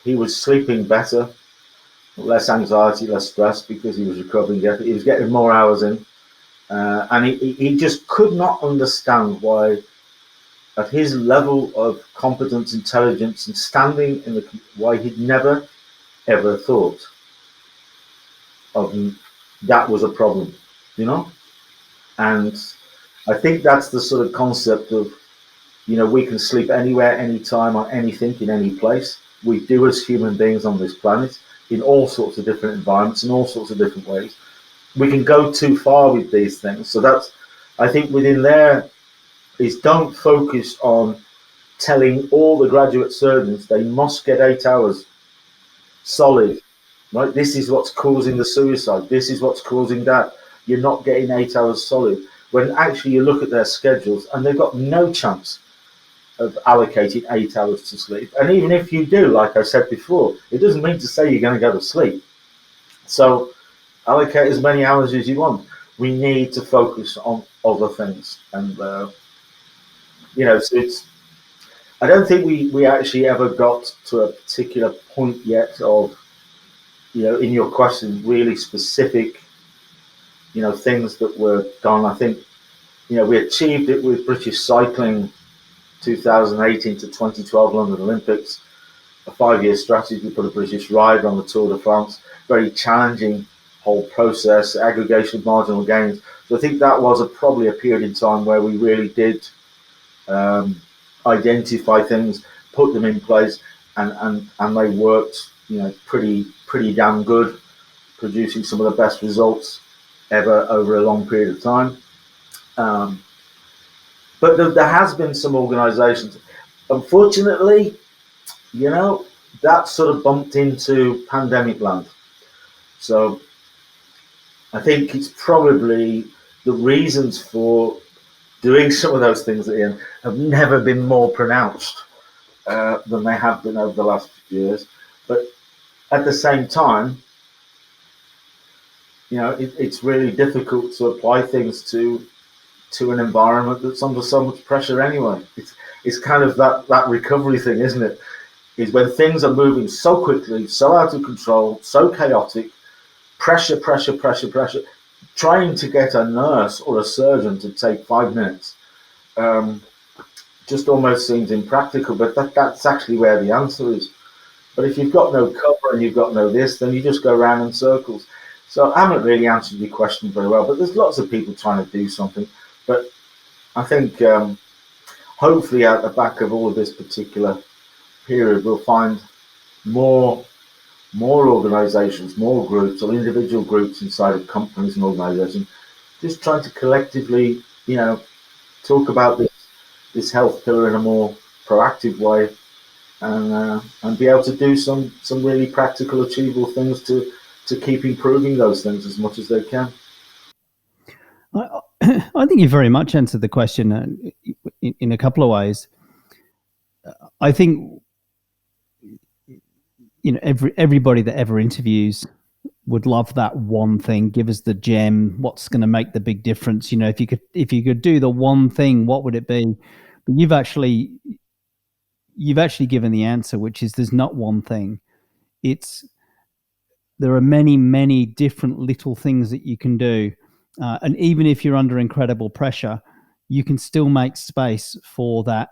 he was sleeping better, less anxiety, less stress because he was recovering, he was getting more hours in, and he just could not understand why, at his level of competence, intelligence, and standing why he'd never ever thought of that was a problem, And I think that's the sort of concept of, we can sleep anywhere, anytime, on anything, in any place. We do as human beings on this planet, in all sorts of different environments, in all sorts of different ways. We can go too far with these things. So that's, I think within there is, don't focus on telling all the graduate surgeons they must get 8 hours solid, right? This is what's causing the suicide. This is what's causing that. You're not getting 8 hours solid. When actually you look at their schedules and they've got no chance of allocating 8 hours to sleep. And even if you do, like I said before, it doesn't mean to say you're going to go to sleep. So allocate as many hours as you want. We need to focus on other things. And, so it's, I don't think we actually ever got to a particular point yet of, in your question, really specific, things that were done. I think, we achieved it with British cycling 2018 to 2012 London Olympics, a 5-year strategy to put a British rider on the Tour de France, very challenging whole process, aggregation of marginal gains. So I think that was probably a period in time where we really did identify things, put them in place, and they worked, pretty damn good, producing some of the best results ever over a long period of time. But there has been some organisations, unfortunately, that sort of bumped into pandemic land. So I think it's probably the reasons for doing some of those things at the end have never been more pronounced than they have been over the last few years. But at the same time, it's really difficult to apply things to an environment that's under so much pressure anyway. It's kind of that recovery thing, isn't it? Is when things are moving so quickly, so out of control, so chaotic, pressure, trying to get a nurse or a surgeon to take 5 minutes just almost seems impractical, but that's actually where the answer is. But if you've got no cover and you've got no this, then you just go around in circles. So I haven't really answered your question very well, but there's lots of people trying to do something. But I think hopefully at the back of all of this particular period, we'll find more organisations, more groups or individual groups inside of companies and organisations just trying to collectively, talk about this health pillar in a more proactive way and be able to do some really practical, achievable things to keep improving those things as much as they can. I think you very much answered the question in a couple of ways. I think everybody that ever interviews would love that one thing. Give us the gem. What's going to make the big difference? If you could do the one thing, what would it be? But you've actually given the answer, which is there's not one thing. There are many different little things that you can do. And even if you're under incredible pressure, you can still make space for that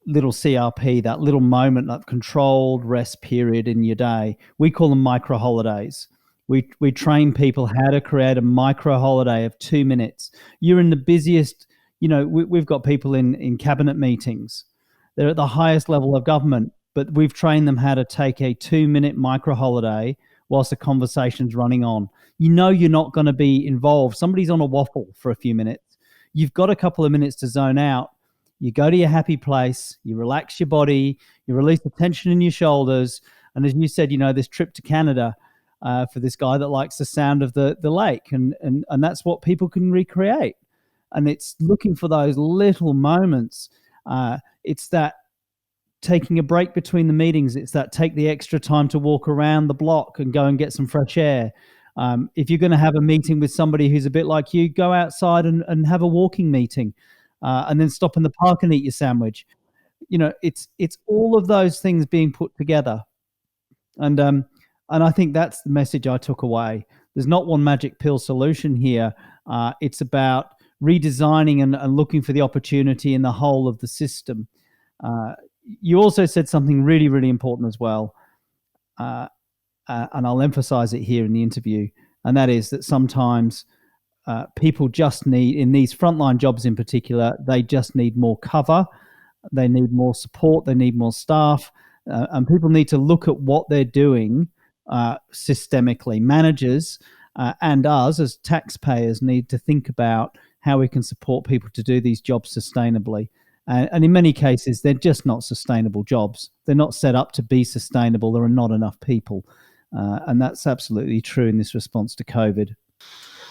little CRP, that little moment, that controlled rest period in your day. We call them micro holidays. We train people how to create a micro holiday of 2 minutes. You're in the busiest, we've got people in cabinet meetings. They're at the highest level of government, but we've trained them how to take a 2-minute micro holiday whilst the conversation's running on. You're not going to be involved. Somebody's on a waffle for a few minutes. You've got a couple of minutes to zone out. You go to your happy place, you relax your body, you release the tension in your shoulders. And as you said, this trip to Canada for this guy that likes the sound of the lake. And that's what people can recreate. And it's looking for those little moments. It's that taking a break between the meetings. It's that take the extra time to walk around the block and go and get some fresh air. If you're going to have a meeting with somebody who's a bit like you, go outside and have a walking meeting. And then stop in the park and eat your sandwich. It's all of those things being put together, and I think that's the message I took away. There's not one magic pill solution here. It's about redesigning and looking for the opportunity in the whole of the system. You also said something really, really important as well, and I'll emphasize it here in the interview, and that is that sometimes people just need, in these frontline jobs in particular, they just need more cover, they need more support, they need more staff, and people need to look at what they're doing systemically. Managers and us as taxpayers need to think about how we can support people to do these jobs sustainably. And in many cases, they're just not sustainable jobs. They're not set up to be sustainable. There are not enough people. And that's absolutely true in this response to COVID.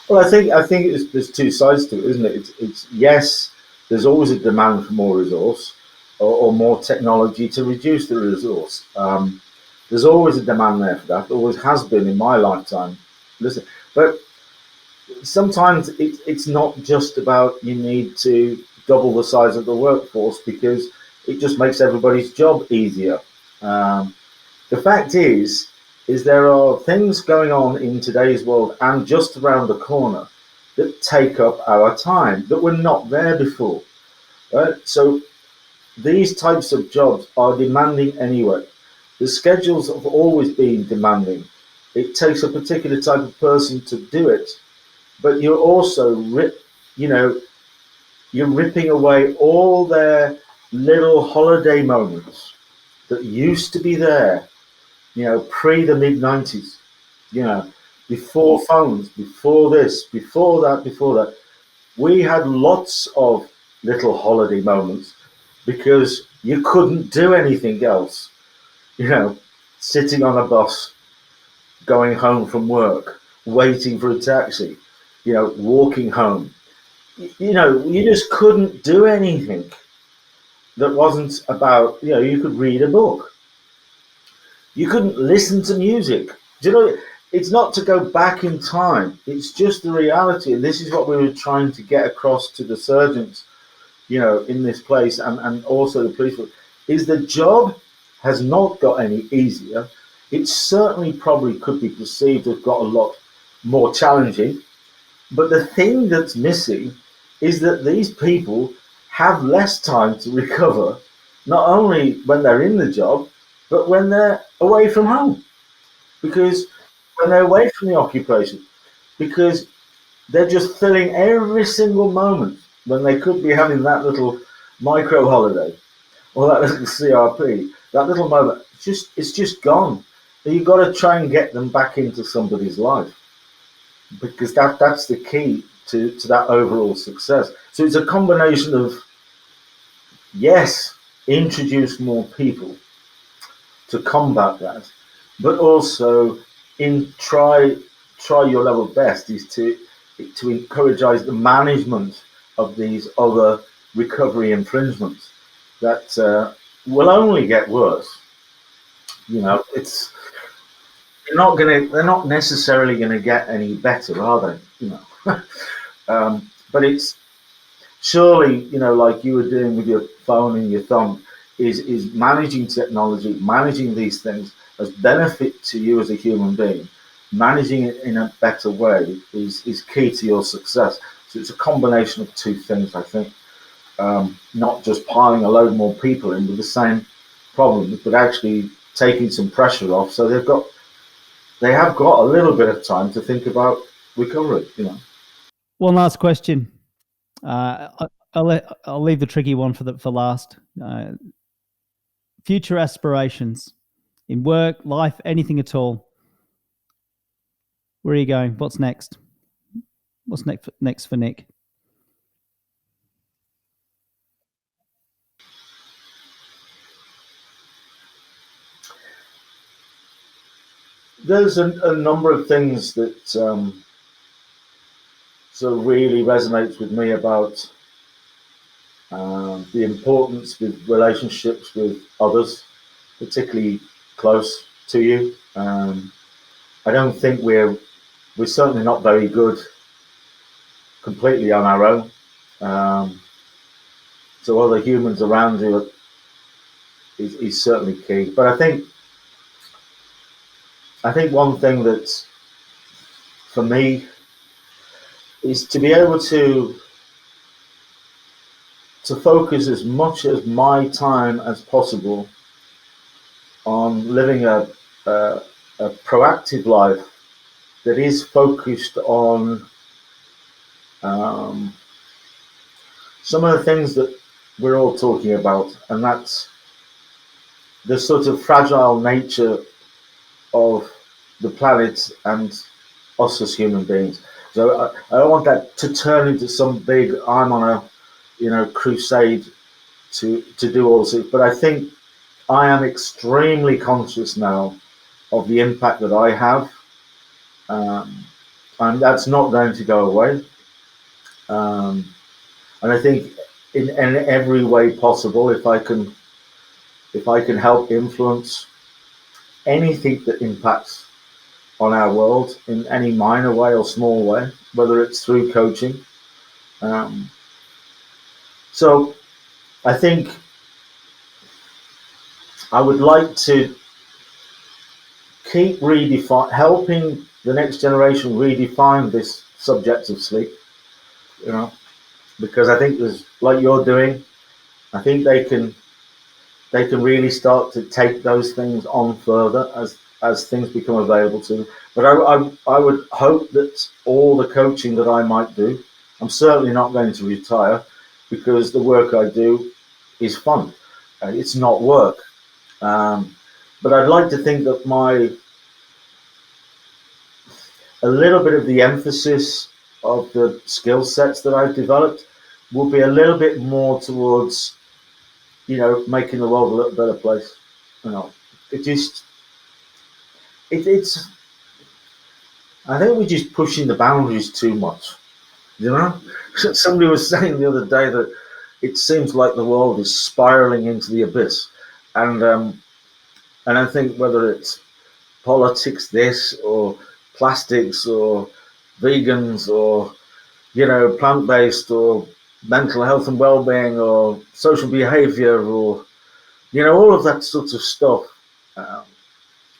Well, I think there's two sides to it, isn't it? It's yes, there's always a demand for more resource or more technology to reduce the resource. There's always a demand there for that. Always has been in my lifetime. Listen, but sometimes it's not just about you need to double the size of the workforce because it just makes everybody's job easier. The fact is there are things going on in today's world and just around the corner that take up our time that were not there before. Right? So these types of jobs are demanding anyway. The schedules have always been demanding. It takes a particular type of person to do it, but you're also you're ripping away all their little holiday moments that used to be there, pre the mid-90s, before phones, before this, before that. We had lots of little holiday moments because you couldn't do anything else. Sitting on a bus, going home from work, waiting for a taxi, walking home. You just couldn't do anything that wasn't about, you could read a book. You couldn't listen to music. It's not to go back in time. It's just the reality. And this is what we were trying to get across to the surgeons, in this place and also the police, is the job has not got any easier. It certainly probably could be perceived to have got a lot more challenging. But the thing that's missing is that these people have less time to recover, not only when they're in the job, but when they're away from home. Because when they're away from the occupation, because they're just filling every single moment when they could be having that little micro holiday or that little CRP, that little moment, it's just gone. And you've got to try and get them back into somebody's life, because that's the key to that overall success. So it's a combination of, yes, introduce more people to combat that, but also try your level best is to encourage the management of these other recovery infringements that will only get worse. It's they're not necessarily gonna get any better, are they? But it's surely, like you were doing with your phone and your thumb, is managing technology, managing these things as benefit to you as a human being. Managing it in a better way is key to your success. So it's a combination of two things, I think. Not just piling a load more people in with the same problems, but actually taking some pressure off, so they have got a little bit of time to think about recovery. One last question. I'll leave the tricky one for last. Future aspirations in work, life, anything at all. Where are you going? What's next? What's next for Nick? There's a number of things that sort of really resonates with me about the importance with relationships with others, particularly close to you. I don't think we're certainly not very good completely on our own. So other humans around you is certainly key. But I think one thing that's for me is to be able to focus as much of my time as possible on living a proactive life that is focused on some of the things that we're all talking about, and that's the sort of fragile nature of the planet and us as human beings. So I don't want that to turn into some big, I'm on a crusade to do all this. But I think I am extremely conscious now of the impact that I have, and that's not going to go away. And I think in every way possible, if I can help influence anything that impacts on our world in any minor way or small way, whether it's through coaching. So I think I would like to keep helping the next generation redefine this subject of sleep, because I think there's, like you're doing, I think they can really start to take those things on further as things become available to them. But I would hope that all the coaching that I might do, I'm certainly not going to retire, because the work I do is fun. It's not work. But I'd like to think that a little bit of the emphasis of the skill sets that I've developed will be a little bit more towards, making the world a little better place. It's I think we're just pushing the boundaries too much. Somebody was saying the other day that it seems like the world is spiraling into the abyss, and I think whether it's politics, this or plastics or vegans or plant-based or mental health and well-being or social behavior or all of that sort of stuff,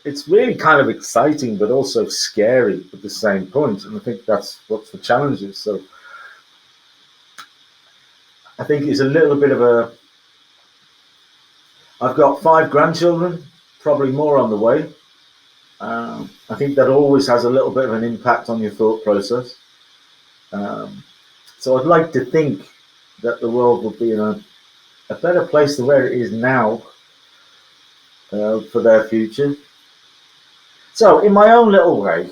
it's really kind of exciting but also scary at the same point, and I think that's what the challenge is. So I think it's a little bit of I've got 5 grandchildren, probably more on the way. I think that always has a little bit of an impact on your thought process. So I'd like to think that the world will be in a better place than where it is now for their future. So in my own little way,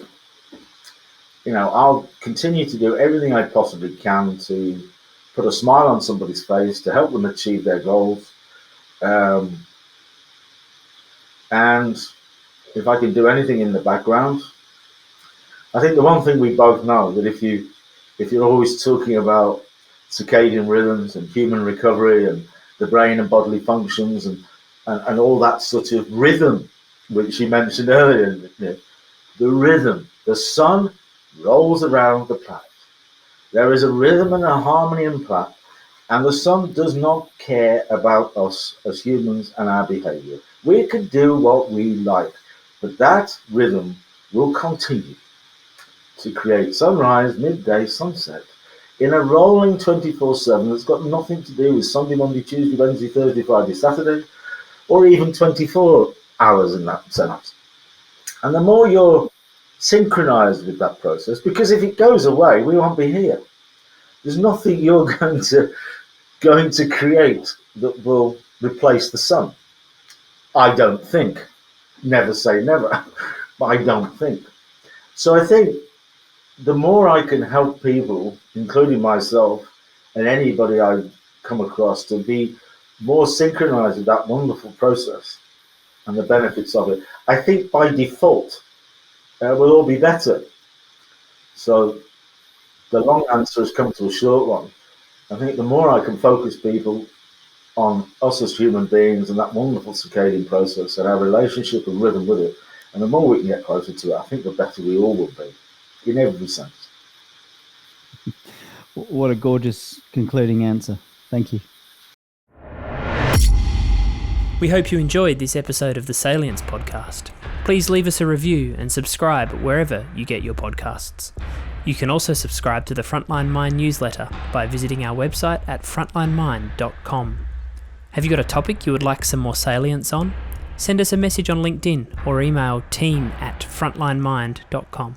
I'll continue to do everything I possibly can to put a smile on somebody's face, to help them achieve their goals. And if I can do anything in the background, I think the one thing we both know, that if you're always talking about circadian rhythms and human recovery and the brain and bodily functions and all that sort of rhythm, which you mentioned earlier, the rhythm, the sun rolls around the planet. There is a rhythm and a harmony in planet, and the sun does not care about us as humans and our behavior. We can do what we like, but that rhythm will continue to create sunrise, midday, sunset in a rolling 24/7 that's got nothing to do with Sunday, Monday, Tuesday, Wednesday, Thursday, Friday, Saturday, or even 24 hours in that sense. And the more you're synchronized with that process, because if it goes away, we won't be here. There's nothing you're going to create that will replace the sun. I don't think. Never say never. But I don't think. So I think the more I can help people, including myself and anybody I come across, to be more synchronized with that wonderful process and the benefits of it, I think by default we'll all be better. So the long answer has come to a short one. I think the more I can focus people on us as human beings and that wonderful circadian process and our relationship and rhythm with it, and the more we can get closer to it, I think the better we all will be, in every sense. What a gorgeous concluding answer. Thank you. We hope you enjoyed this episode of the Salience Podcast. Please leave us a review and subscribe wherever you get your podcasts. You can also subscribe to the Frontline Mind newsletter by visiting our website at frontlinemind.com. Have you got a topic you would like some more salience on? Send us a message on LinkedIn or email team@frontlinemind.com.